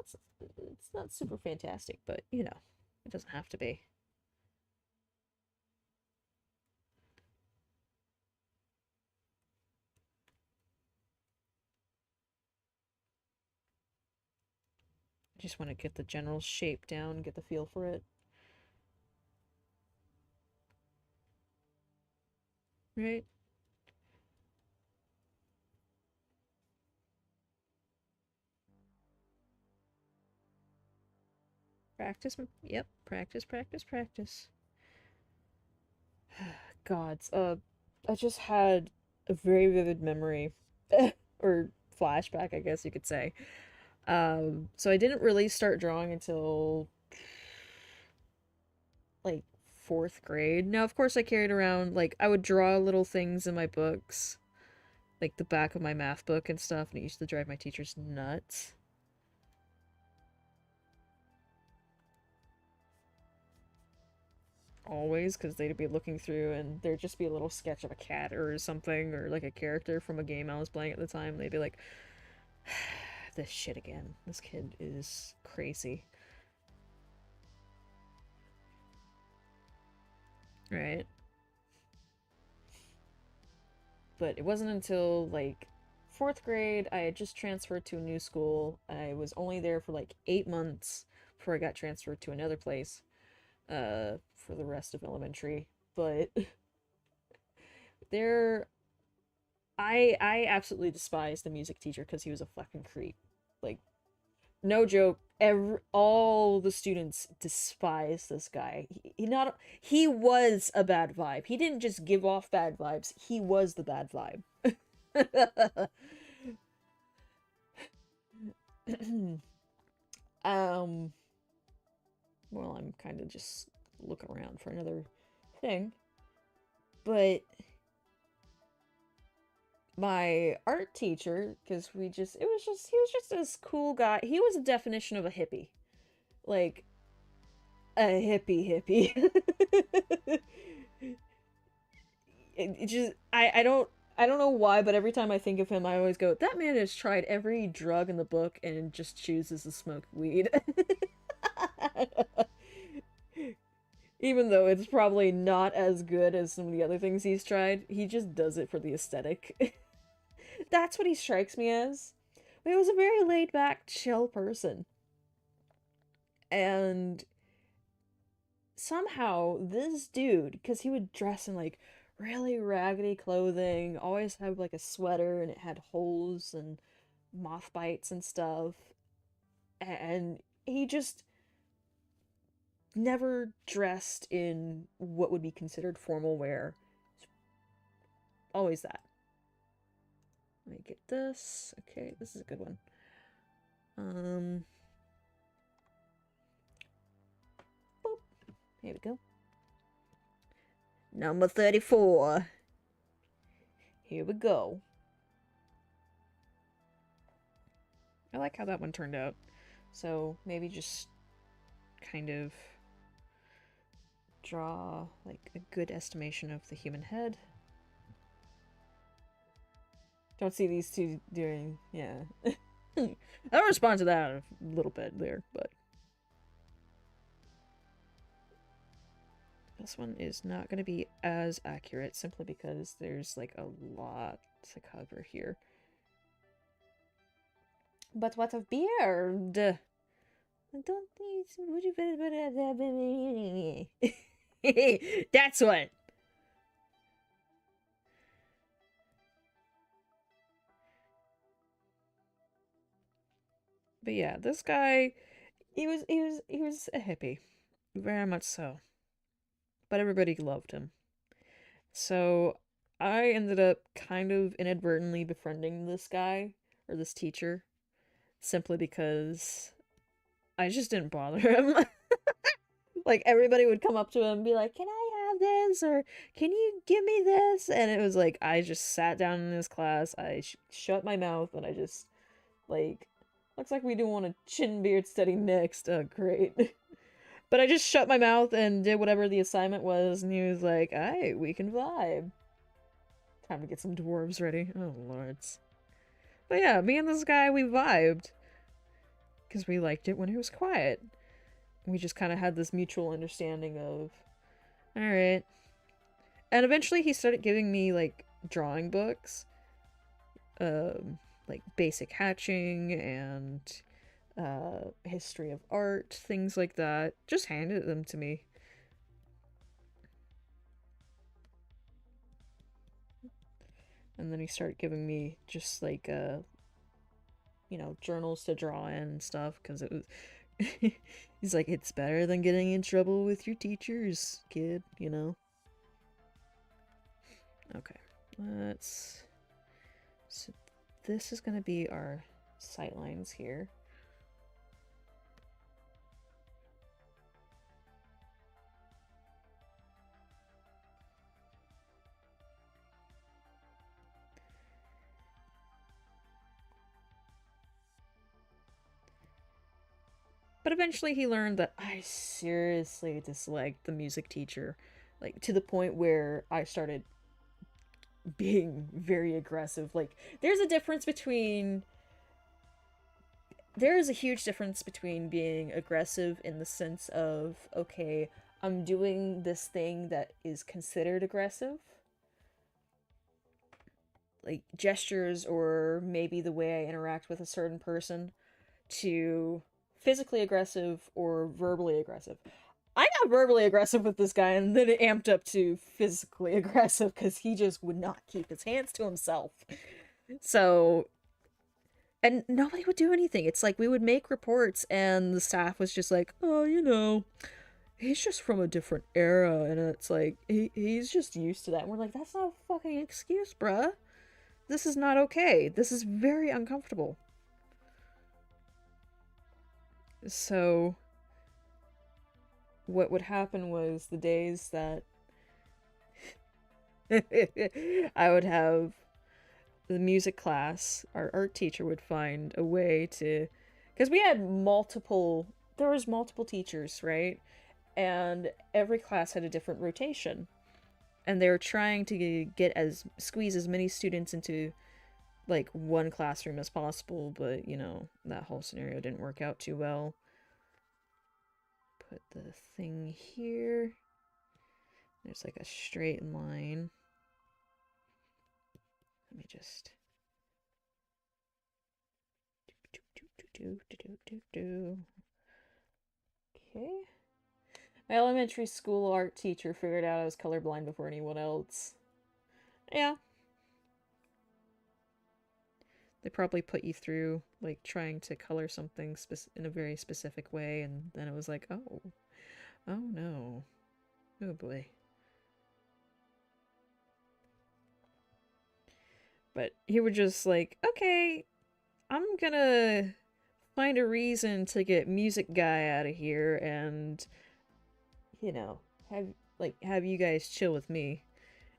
not super fantastic, but, you know, it doesn't have to be. I just want to get the general shape down, get the feel for it. Right? Practice. Yep. Practice, practice, practice. Gods. I just had a very vivid memory. Or flashback, I guess you could say. So I didn't really start drawing until like fourth grade. Now, of course, I carried around, like, I would draw little things in my books, like the back of my math book and stuff, and it used to drive my teachers nuts. Always, because they'd be looking through and there'd just be a little sketch of a cat or something, or like a character from a game I was playing at the time. They'd be like, this shit again. This kid is crazy. Right? But it wasn't until like fourth grade, I had just transferred to a new school. I was only there for like 8 months before I got transferred to another place for the rest of elementary. But there, I absolutely despised the music teacher because he was a fucking creep. Like, no joke. All the students despise this guy. He was a bad vibe. He didn't just give off bad vibes. He was the bad vibe. um well, I'm kind of just looking around for another thing. But my art teacher, because he was just this cool guy. He was a definition of a hippie. Like, a hippie. It just, I don't know why, but every time I think of him, I always go, that man has tried every drug in the book and just chooses to smoke weed. Even though it's probably not as good as some of the other things he's tried, he just does it for the aesthetic. That's what he strikes me as. But he was a very laid back, chill person. And somehow, this dude, because he would dress in like really raggedy clothing, always have like a sweater and it had holes and moth bites and stuff. And he just never dressed in what would be considered formal wear. Always that. Let me get this. Okay, this is a good one. Boop. Here we go. Number 34. Here we go. I like how that one turned out. So maybe just kind of draw like a good estimation of the human head. Don't see these two doing, yeah. I'll respond to that a little bit there, but This one is not going to be as accurate simply because there's like a lot to cover here. But what of beard? I don't need. That's what. But yeah, this guy, he was a hippie, very much so. But everybody loved him. So I ended up kind of inadvertently befriending this guy or this teacher simply because I just didn't bother him. Like everybody would come up to him and be like, "Can I have this?" or "Can you give me this?" And it was like I just sat down in his class, I shut my mouth, and I just like, looks like we do want a chin beard study next. Oh, great. But I just shut my mouth and did whatever the assignment was, and he was like, "Alright, we can vibe. Time to get some dwarves ready." Oh, lords. But yeah, me and this guy, we vibed. Because we liked it when it was quiet. We just kind of had this mutual understanding of, alright. And eventually he started giving me, like, drawing books. Like basic hatching and history of art, things like that. Just handed them to me. And then he started giving me just like journals to draw in and stuff because it was he's like, it's better than getting in trouble with your teachers, kid, you know. Okay, let's, so this is going to be our sight lines here. But eventually he learned that I seriously disliked the music teacher, like to the point where I started being very aggressive. Like there's a difference between there is a huge difference between being aggressive in the sense of, okay, I'm doing this thing that is considered aggressive, like gestures or maybe the way I interact with a certain person, to physically aggressive or verbally aggressive. I got verbally aggressive with this guy and then it amped up to physically aggressive because he just would not keep his hands to himself. So, and nobody would do anything. It's like we would make reports and the staff was just like, oh, he's just from a different era. And it's like, he's just used to that. And we're like, that's not a fucking excuse, bruh. This is not okay. This is very uncomfortable. So, what would happen was the days that I would have the music class, our art teacher would find a way to, because we had there was multiple teachers, right? And every class had a different rotation. And they were trying to squeeze as many students into like one classroom as possible, but that whole scenario didn't work out too well. Put the thing here. There's like a straight line. Let me just okay. My elementary school art teacher figured out I was colorblind before anyone else. Yeah. They probably put you through, like, trying to color something in a very specific way, and then it was like, oh. Oh no. Oh boy. But he would just like, okay, I'm gonna find a reason to get music guy out of here and, have have you guys chill with me.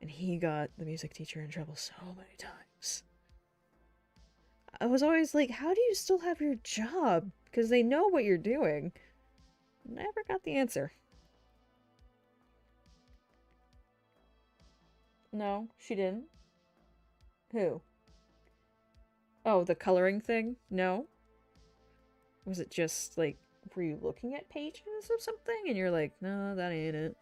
And he got the music teacher in trouble so many times. I was always like, how do you still have your job? Because they know what you're doing. Never got the answer. No, she didn't. Who? Oh, the coloring thing? No. Was it just like, were you looking at pages of something and you're like, no, that ain't it?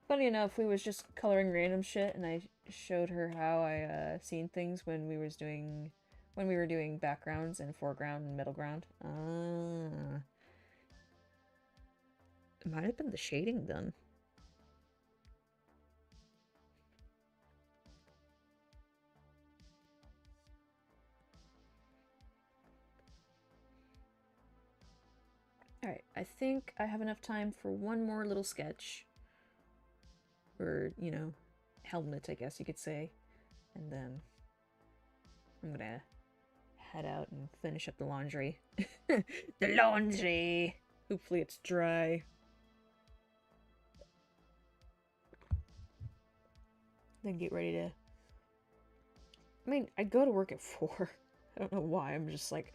Funny enough, we was just coloring random shit, and I showed her how I seen things when we were doing backgrounds and foreground and middle ground. It might have been the shading then. Alright, I think I have enough time for one more little sketch. Or, you know, helmet, I guess you could say. And then I'm gonna head out and finish up the laundry. The laundry! Hopefully it's dry. Then get ready to... I mean, I go to work at 4. I don't know why, I'm just like...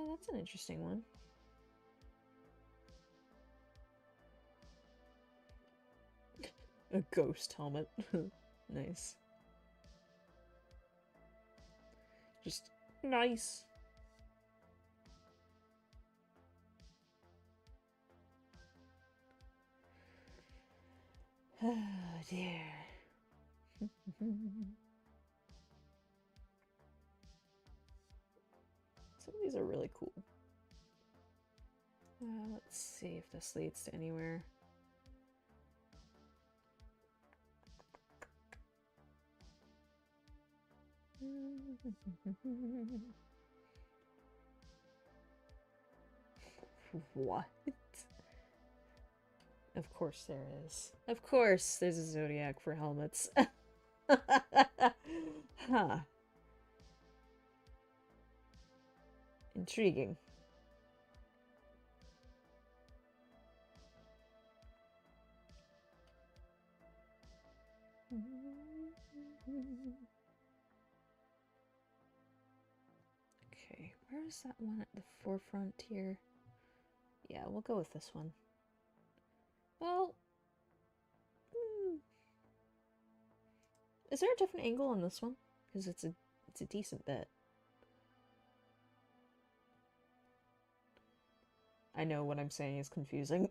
That's an interesting one. A ghost helmet. Nice. Just nice. Oh dear. Some of these are really cool. Let's see if this leads to anywhere. What? Of course there is. Of course there's a zodiac for helmets. Huh. Intriguing. Okay, where's that one at the forefront here? Yeah, we'll go with this one. Well, is there a different angle on this one? Because it's a decent bit. I know what I'm saying is confusing.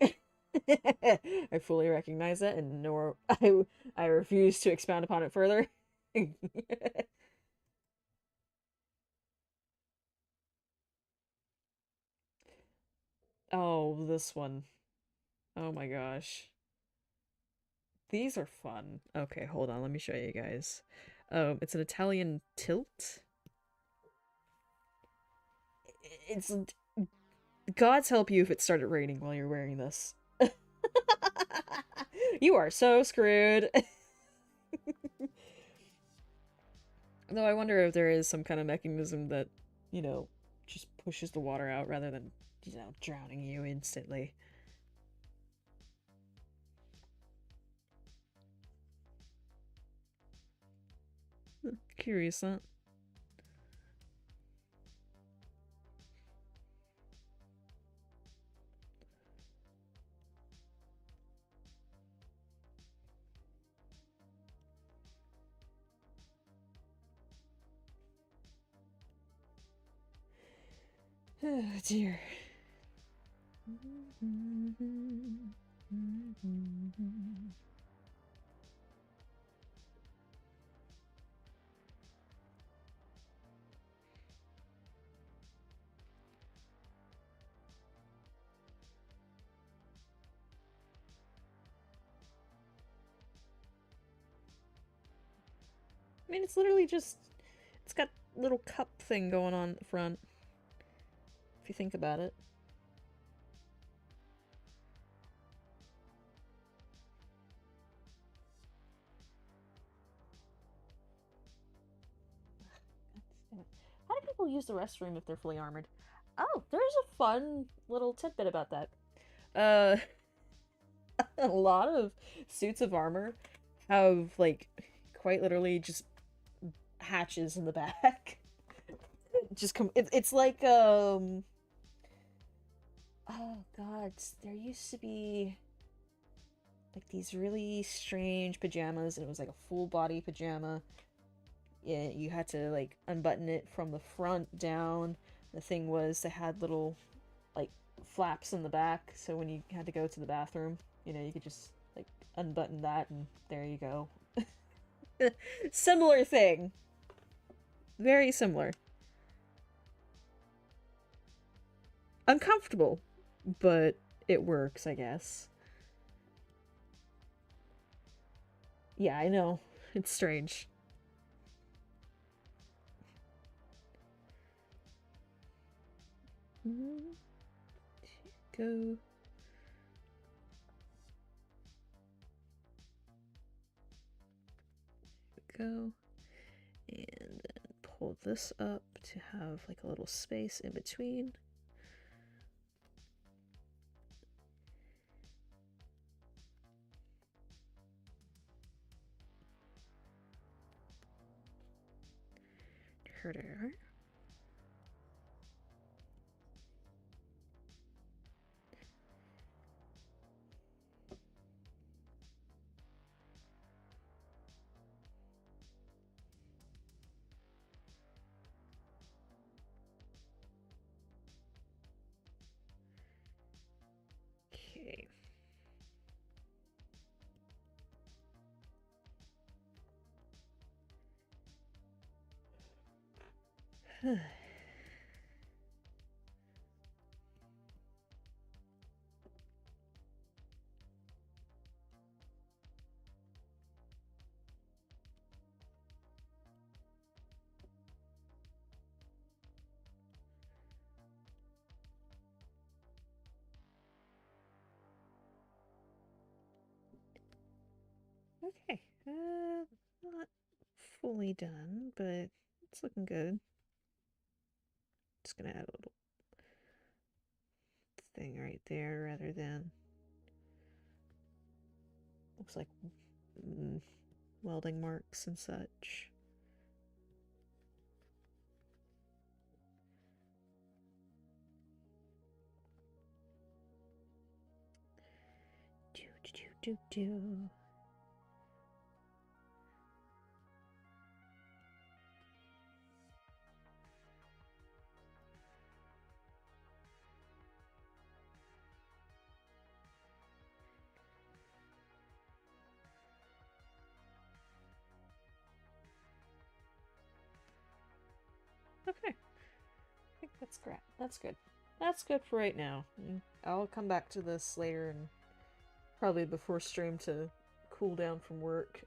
I fully recognize it, and nor I refuse to expound upon it further. Oh, this one. Oh my gosh. These are fun. Okay, hold on, let me show you guys. It's an Italian tilt. It's God's help you if it started raining while you're wearing this. You are so screwed. Though I wonder if there is some kind of mechanism that, you know, just pushes the water out rather than, you know, drowning you instantly. Curious, huh? Oh dear. I mean, it's literally just... It's got little cup thing going on at the front. If you think about it. How do people use the restroom if they're fully armored? Oh, there's a fun little tidbit about that. Uh, a lot of suits of armor have, like, quite literally just hatches in the back. Just come. It's like, oh god, there used to be like these really strange pajamas, and it was like a full body pajama. yeah, you had to like unbutton it from the front down. The thing was they had little like flaps in the back, so when you had to go to the bathroom, you know, you could just like unbutton that and there you go. Similar thing. Very similar. Uncomfortable, but it works, I guess. Yeah, I know. It's strange. Go. Go. And then pull this up to have like a little space in between. Herder. Okay. Okay. Not fully done, but it's looking good. Just gonna add a little thing right there rather than looks like welding marks and such. Do. Okay. I think that's great. That's good. That's good for right now. I'll come back to this later and probably before stream to cool down from work.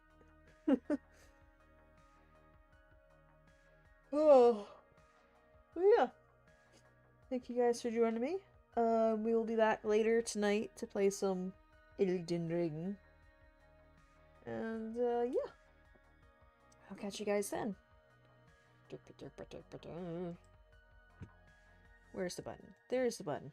Oh, yeah. Thank you guys for joining me. We will be back later tonight to play some Elden Ring. And, yeah. I'll catch you guys then. Where's the button? There's the button.